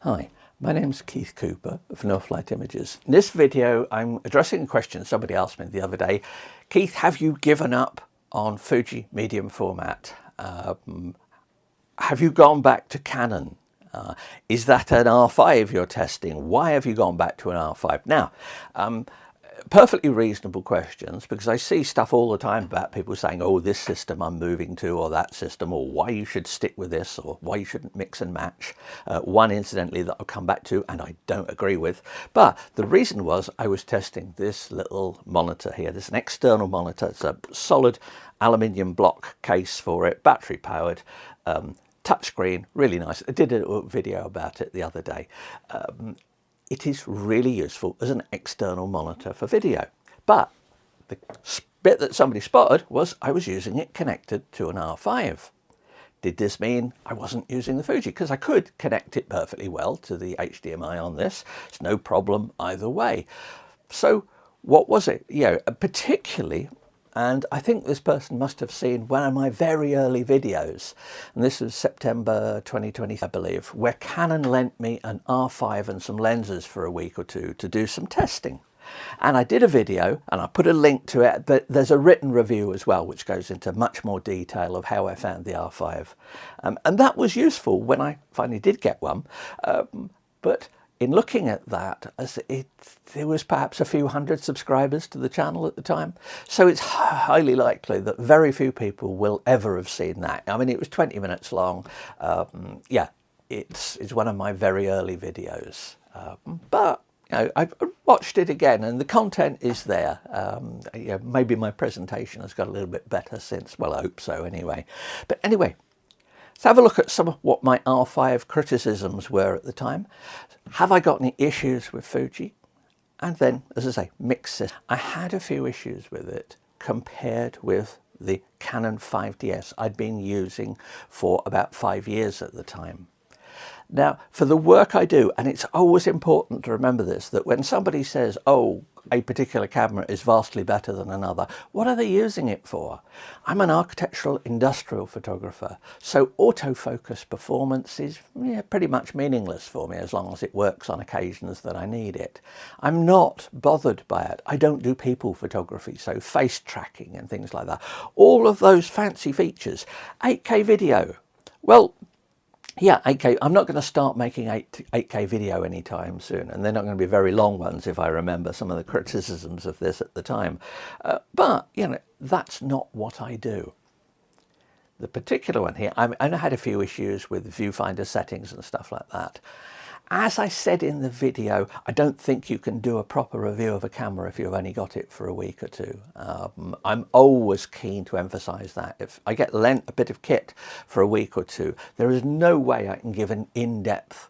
Hi, my name's Keith Cooper of Northlight Images. In this video, I'm addressing a question somebody asked me the other day. Keith, have you given up on Fuji Medium Format? Have you gone back to Canon? Is that an R5 you're testing? Why have you gone back to an R5? Now, perfectly reasonable questions, because I see stuff all the time about people saying, oh, this system I'm moving to, or that system, or why you should stick with this, or why you shouldn't mix and match. One, incidentally, that I'll come back to and I don't agree with. But the reason was I was testing this little monitor here. This is an external monitor. It's a solid aluminium block case for it, battery powered. Touchscreen, really nice. I did a video about it the other day. It is really useful as an external monitor for video. But the bit that somebody spotted was I was using it connected to an R5. Did this mean I wasn't using the Fuji? Because I could connect it perfectly well to the HDMI on this. It's no problem either way. So what was it? Particularly, and I think this person must have seen one of my very early videos, and this was September 2020, I believe, where Canon lent me an R5 and some lenses for a week or two to do some testing. And I did a video, and I put a link to it, but there's a written review as well, which goes into much more detail of how I found the R5. And that was useful when I finally did get one. But in looking at that, there was perhaps a few hundred subscribers to the channel at the time. So it's highly likely that very few people will ever have seen that. I mean, it was 20 minutes long. Yeah, it's one of my very early videos. But I watched it again and the content is there. Maybe my presentation has got a little bit better since. Well, I hope so anyway. But anyway, let's have a look at some of what my R5 criticisms were at the time. Have I got any issues with Fuji? And then, as I say, mix it. I had a few issues with it compared with the Canon 5DS I'd been using for about 5 years at the time. Now, for the work I do, and it's always important to remember this, that when somebody says, oh, a particular camera is vastly better than another, what are they using it for? I'm an architectural industrial photographer, so autofocus performance is pretty much meaningless for me as long as it works on occasions that I need it. I'm not bothered by it. I don't do people photography, so face tracking and things like that. All of those fancy features. 8K video. Well, yeah, 8K. I'm not going to start making 8K video anytime soon, and they're not going to be very long ones if I remember some of the criticisms of this at the time. But, that's not what I do. The particular one here, I had a few issues with viewfinder settings and stuff like that. As I said in the video, I don't think you can do a proper review of a camera if you've only got it for a week or two. I'm always keen to emphasize that. If I get lent a bit of kit for a week or two, there is no way I can give an in-depth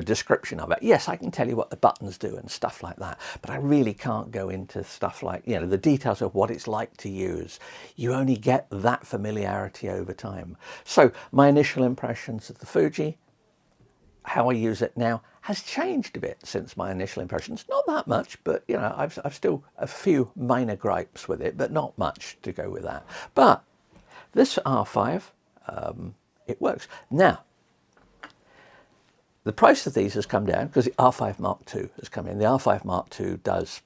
description of it. Yes, I can tell you what the buttons do and stuff like that, but I really can't go into stuff like, the details of what it's like to use. You only get that familiarity over time. So my initial impressions of the Fuji, how I use it now, has changed a bit since my initial impressions. Not that much, but I've still a few minor gripes with it, but not much to go with that. But this R5, it works. Now, the price of these has come down because the R5 Mark II has come in. The R5 Mark II does,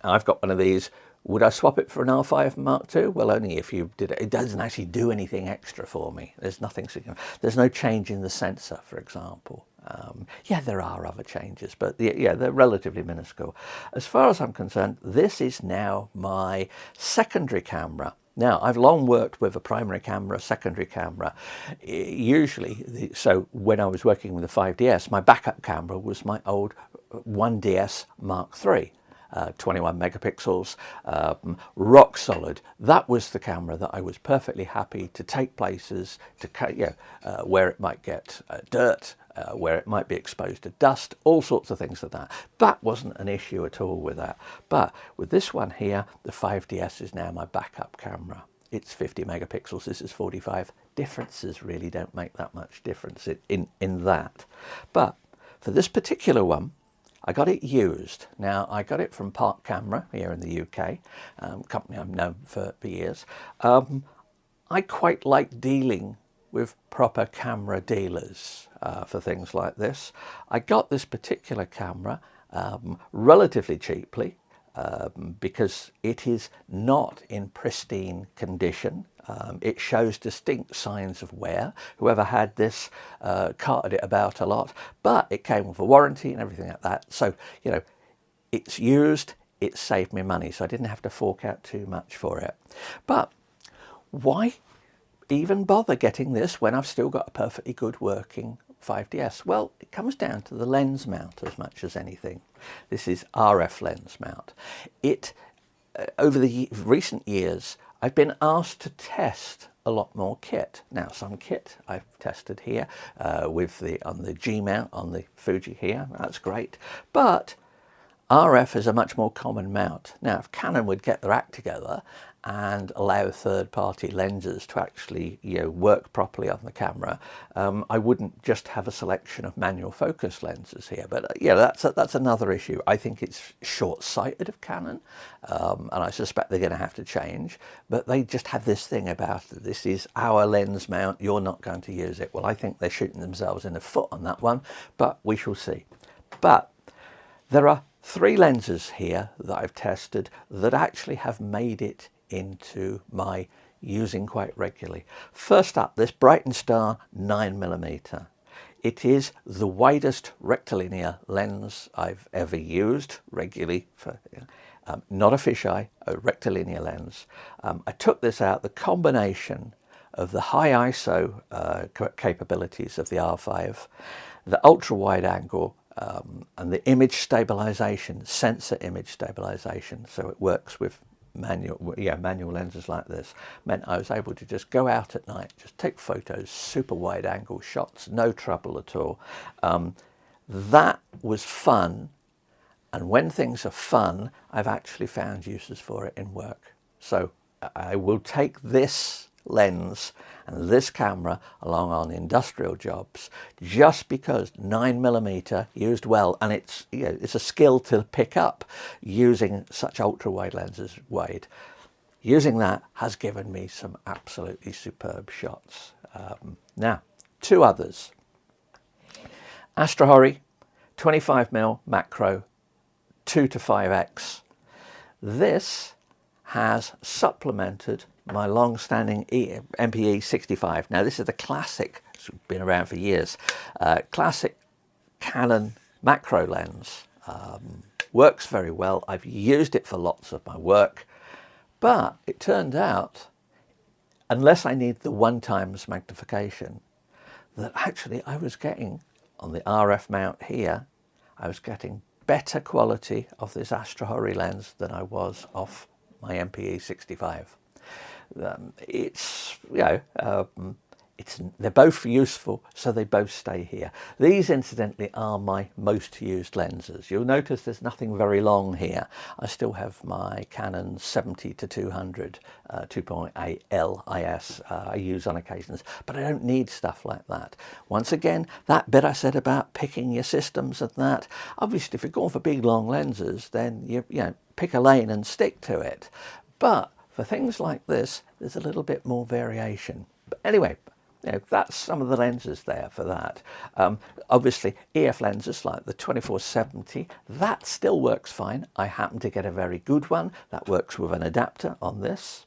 I've got one of these. Would I swap it for an R5 Mark II? Well, only if you did it. It doesn't actually do anything extra for me. There's nothing significant. There's no change in the sensor, for example. Yeah, there are other changes, but yeah, they're relatively minuscule. As far as I'm concerned, this is now my secondary camera. Now, I've long worked with a primary camera, a secondary camera. Usually, so when I was working with the 5DS, my backup camera was my old 1DS Mark III. 21 megapixels, rock solid. That was the camera that I was perfectly happy to take places to, where it might get dirt, where it might be exposed to dust, all sorts of things like that. That wasn't an issue at all with that. But with this one here, the 5DS is now my backup camera. It's 50 megapixels, this is 45. Differences really don't make that much difference in that. But for this particular one, I got it used. Now, I got it from Park Camera here in the UK, company I've known for years. I quite like dealing with proper camera dealers. for things like this. I got this particular camera relatively cheaply because it is not in pristine condition. It shows distinct signs of wear. Whoever had this carted it about a lot, but it came with a warranty and everything like that. So, you know, it's used, it saved me money, so I didn't have to fork out too much for it. But why even bother getting this when I've still got a perfectly good working 5DS? Well, it comes down to the lens mount as much as anything. This is RF lens mount. Over the recent years, I've been asked to test a lot more kit. Now, some kit I've tested here on the G mount on the Fuji here. That's great, but RF is a much more common mount. Now, if Canon would get their act together and allow third-party lenses to actually, you know, work properly on the camera, I wouldn't just have a selection of manual focus lenses here. But yeah, that's another issue. I think it's short-sighted of Canon, and I suspect they're going to have to change. But they just have this thing about this is our lens mount. You're not going to use it. Well, I think they're shooting themselves in the foot on that one, but we shall see. But there are 3 lenses here that I've tested that actually have made it into my using quite regularly. First up, this Brighton Star 9mm. It is the widest rectilinear lens I've ever used regularly for, not a fisheye, a rectilinear lens. I took this out, the combination of the high ISO capabilities of the R5, the ultra wide angle, and the image stabilization, sensor image stabilization, so it works with manual lenses like this, meant I was able to just go out at night, just take photos, super wide angle shots, no trouble at all. That was fun, and when things are fun, I've actually found uses for it in work. So I will take this lens and this camera along on industrial jobs just because 9mm used well, and it's, you know, it's a skill to pick up using such ultra wide lenses. Using that has given me some absolutely superb shots. Now, 2 others. AstrHori 25mm macro 2 to 5x. This has supplemented my long-standing MPE65. Now, this is the classic, it's been around for years, classic Canon macro lens. Works very well. I've used it for lots of my work, but it turned out, unless I need the 1x magnification, that actually I was getting, on the RF mount here, I was getting better quality of this AstrHori lens than I was off my MPE65. It's, you know, they're both useful, so they both stay here. These, incidentally, are my most used lenses. You'll notice there's nothing very long here. I still have my Canon 70 to 200 2.8 LIS I use on occasions, but I don't need stuff like that. Once again, that bit I said about picking your systems and that, obviously if you're going for big long lenses, then you know, pick a lane and stick to it. But for things like this, there's a little bit more variation. But anyway, you know, that's some of the lenses there for that. Obviously, EF lenses like the 2470, that still works fine. I happen to get a very good one that works with an adapter on this.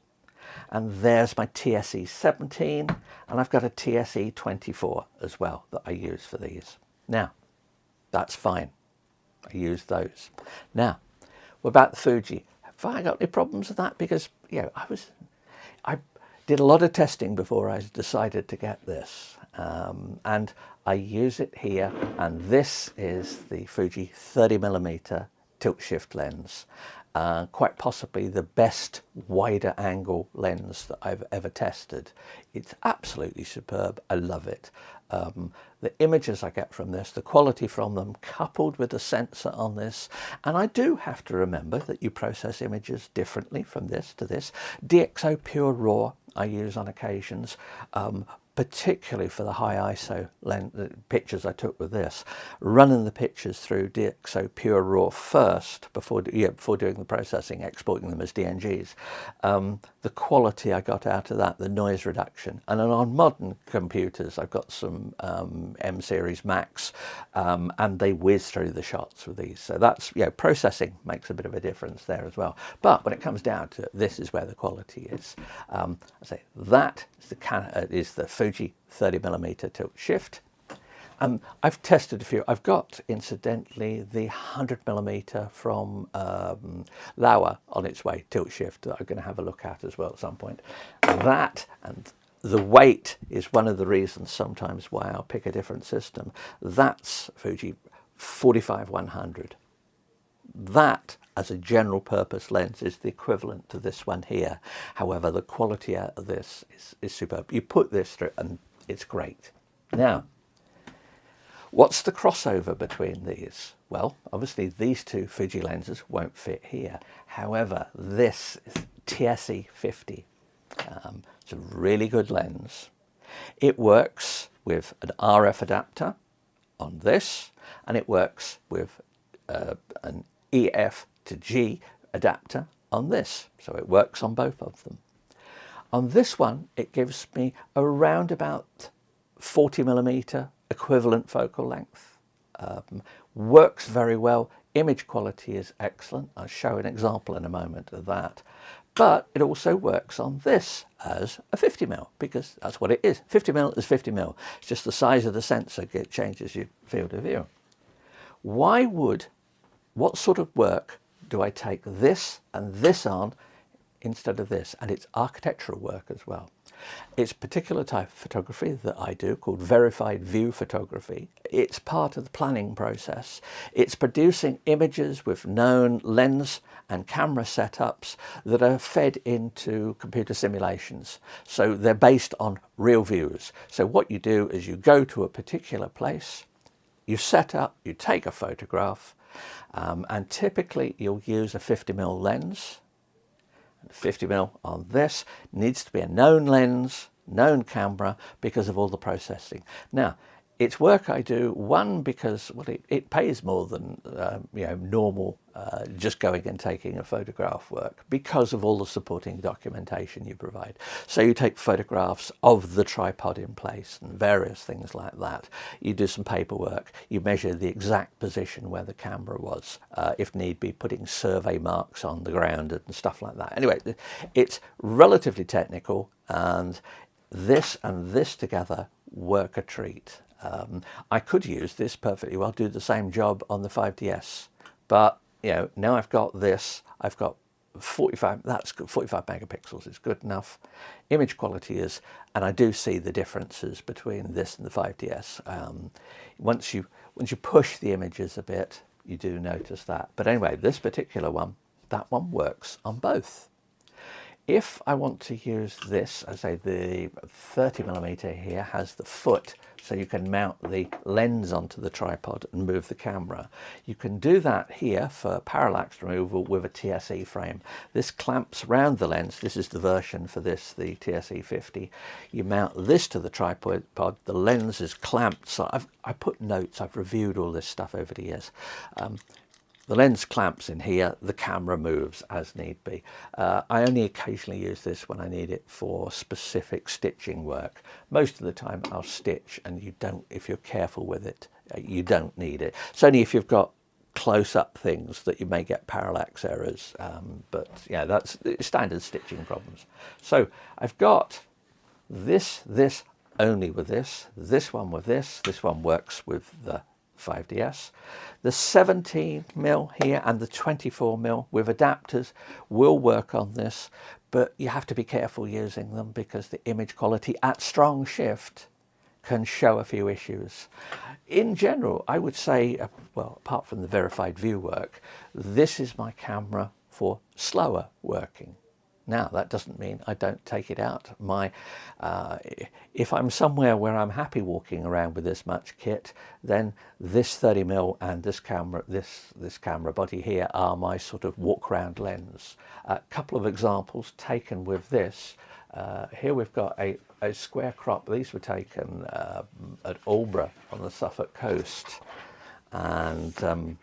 And there's my TSE 17, and I've got a TSE 24 as well that I use for these. Now, that's fine. I use those. Now, what about the Fuji? Have I got any problems with that? Because, you know, I did a lot of testing before I decided to get this, and I use it here, and this is the Fuji 30mm tilt shift lens, quite possibly the best wider angle lens that I've ever tested. It's absolutely superb. I love it. The images I get from this, the quality from them, coupled with the sensor on this, and I do have to remember that you process images differently from this to this. DxO Pure Raw I use on occasions, particularly for the high ISO pictures I took with this, running the pictures through DxO Pure Raw first before doing the processing, exporting them as DNGs. The quality I got out of that, the noise reduction, and then on modern computers I've got some M series Macs, and they whiz through the shots with these. So that's, processing makes a bit of a difference there as well. But when it comes down to it, this is where the quality is. I say that is the Fuji 30mm tilt shift. I've tested a few. I've got, incidentally, the 100mm from Laowa on its way, tilt shift, that I'm going to have a look at as well at some point. That and the weight is one of the reasons sometimes why I'll pick a different system. That's Fuji 45-100. That, as a general purpose lens, is the equivalent to this one here. However, the quality out of this is superb. You put this through and it's great. Now, what's the crossover between these? Well, obviously these two Fuji lenses won't fit here. However, this is TSE50. It's a really good lens. It works with an RF adapter on this, and it works with an EF to G adapter on this. So it works on both of them. On this one, it gives me around about 40mm equivalent focal length. Works very well. Image quality is excellent. I'll show an example in a moment of that. But it also works on this as a 50mm, because that's what it is. 50mm is 50mm. It's just the size of the sensor changes your field of view. What sort of work do I take this and this on instead of this? And it's architectural work as well. It's a particular type of photography that I do called verified view photography. It's part of the planning process. It's producing images with known lens and camera setups that are fed into computer simulations. So they're based on real views. So what you do is you go to a particular place, you set up, you take a photograph, and typically you'll use a 50mm lens. 50mm on this needs to be a known lens, known camera, because of all the processing. Now, it's work I do, one, because it pays more than normal just going and taking a photograph work, because of all the supporting documentation you provide. So you take photographs of the tripod in place and various things like that. You do some paperwork. You measure the exact position where the camera was, if need be, putting survey marks on the ground and stuff like that. Anyway, it's relatively technical, and this together work a treat. I could use this perfectly well, do the same job on the 5DS, but now I've got this, I've got 45, that's good, 45 megapixels is good enough. Image quality is, and I do see the differences between this and the 5DS. Once you push the images a bit, you do notice that. But anyway, this particular one, that one works on both. If I want to use this, I say the 30mm here has the foot, so you can mount the lens onto the tripod and move the camera. You can do that here for parallax removal with a TSE frame. This clamps around the lens. This is the version for this, the TSE50. You mount this to the tripod, the lens is clamped. So I put notes, I've reviewed all this stuff over the years. The lens clamps in here, the camera moves as need be. I only occasionally use this when I need it for specific stitching work. Most of the time I'll stitch, and you don't, if you're careful with it, you don't need it. It's only if you've got close-up things that you may get parallax errors, but yeah, that's standard stitching problems. So I've got this only with this one with this one works with the 5DS. The 17mm here and the 24mm with adapters will work on this, but you have to be careful using them because the image quality at strong shift can show a few issues. In general, I would say, well, apart from the verified view work, this is my camera for slower working. Now, that doesn't mean I don't take it out. If I'm somewhere where I'm happy walking around with this much kit, then this 30mm and this camera body here are my sort of walk around lens. A couple of examples taken with this. Here we've got a a square crop. These were taken at Aldeburgh on the Suffolk coast, and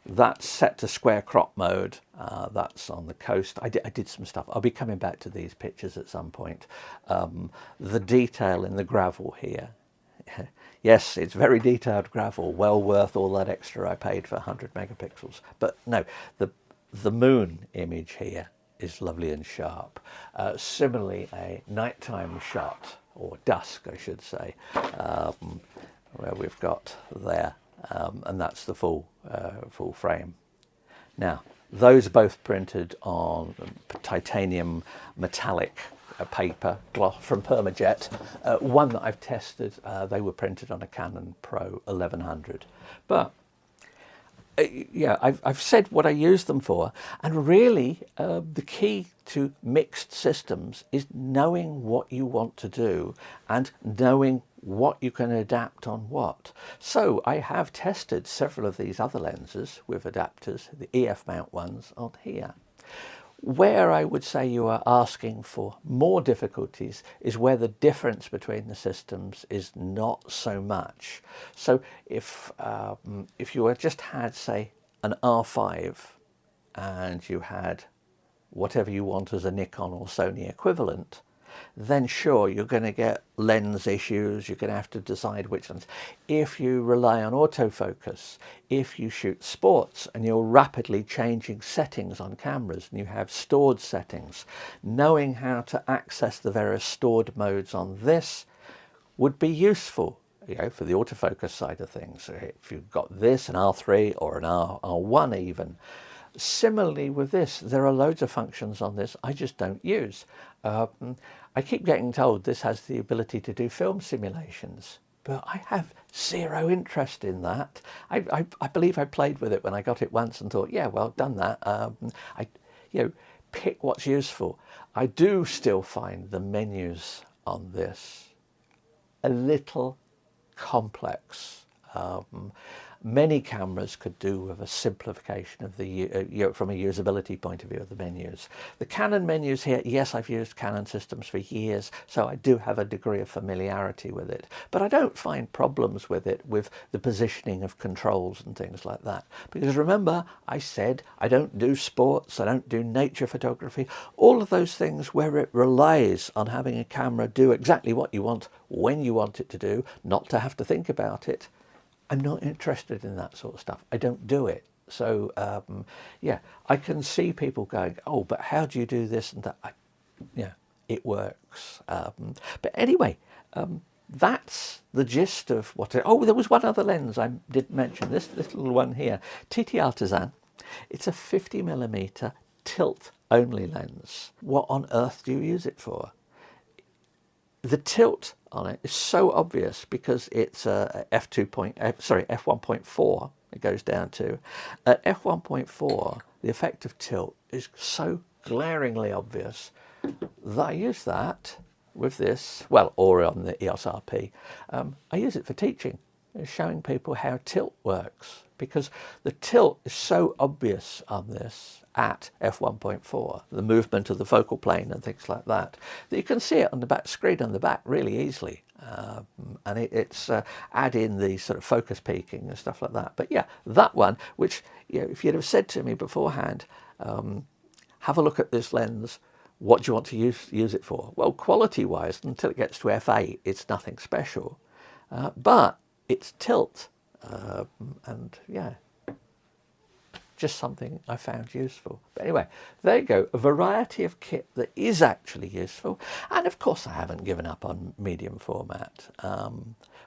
that's set to square crop mode. That's on the coast. I did some stuff. I'll be coming back to these pictures at some point. The detail in the gravel here. Yes, it's very detailed gravel, well worth all that extra I paid for 100 megapixels. But no, the moon image here is lovely and sharp. Similarly, a nighttime shot, or dusk I should say, where we've got there, and that's the full frame. Now, those are both printed on titanium metallic paper gloss from Permajet. One that I've tested, they were printed on a Canon Pro 1100. But yeah, I've said what I use them for, and really the key to mixed systems is knowing what you want to do and knowing what you can adapt on what. So I have tested several of these other lenses with adapters, the EF mount ones on here. Where I would say you are asking for more difficulties is where the difference between the systems is not so much. So if you had just had, say, an R5 and you had whatever you want as a Nikon or Sony equivalent, then sure, you're going to get lens issues. You're going to have to decide which ones. If you rely on autofocus, if you shoot sports and you're rapidly changing settings on cameras and you have stored settings, knowing how to access the various stored modes on this would be useful, you know, for the autofocus side of things. If you've got this, an R3 or an R1 even. Similarly with this, there are loads of functions on this I just don't use. I keep getting told this has the ability to do film simulations, but I have zero interest in that. I believe I played with it when I got it once and thought, yeah, well, done that. Pick what's useful. I do still find the menus on this a little complex. Many cameras could do with a simplification of the from a usability point of view of the menus. The Canon menus here, yes, I've used Canon systems for years, so I do have a degree of familiarity with it, but I don't find problems with it with the positioning of controls and things like that. Because remember, I said I don't do sports, I don't do nature photography, all of those things where it relies on having a camera do exactly what you want when you want it to do, not to have to think about it. I'm not interested in that sort of stuff. I don't do it. So, yeah, I can see people going, oh, but how do you do this and that? Yeah, it works. But anyway, that's the gist of what... Oh, there was one other lens I didn't mention, this little one here. TTArtisan. It's a 50mm tilt-only lens. What on earth do you use it for? The tilt on it is so obvious because it's a f1.4 it goes down to. At f1.4, the effect of tilt is so glaringly obvious that I use that with this, well, or on the EOS RP. I use it for teaching, showing people how tilt works, because the tilt is so obvious on this at f1.4, the movement of the focal plane and things like that, that you can see it on the back screen on the back really easily. And it's add in the sort of focus peaking and stuff like that. But yeah, that one, which, you know, if you'd have said to me beforehand, have a look at this lens, what do you want to use it for? Well, quality-wise, until it gets to f8, it's nothing special. But it's tilt, and yeah, just something I found useful. But anyway, there you go, a variety of kit that is actually useful. And of course I haven't given up on medium format,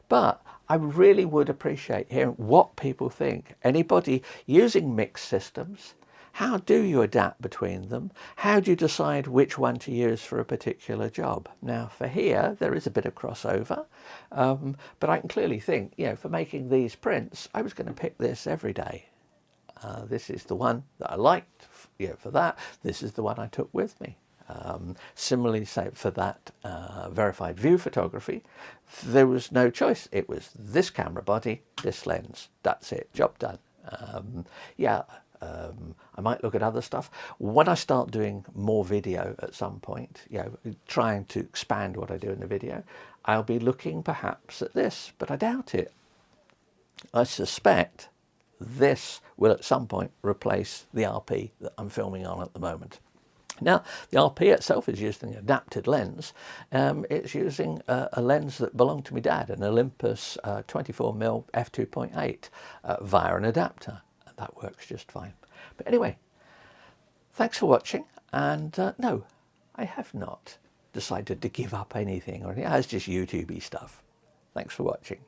but I really would appreciate hearing what people think. Anybody using mixed systems, how do you adapt between them? How do you decide which one to use for a particular job? Now for here, there is a bit of crossover, but I can clearly think, you know, for making these prints, I was going to pick this every day. This is the one that I liked, you know, for that. This is the one I took with me. Similarly, say for that verified view photography, there was no choice. It was this camera body, this lens. That's it, job done. Yeah, I might look at other stuff. When I start doing more video at some point, you know, trying to expand what I do in the video, I'll be looking perhaps at this, but I doubt it. I suspect this will at some point replace the RP that I'm filming on at the moment. Now, the RP itself is using an adapted lens. It's using a lens that belonged to my dad, an Olympus 24mm f2.8 via an adapter. That works just fine. But anyway, thanks for watching. And no, I have not decided to give up anything or anything. It's just YouTube-y stuff. Thanks for watching.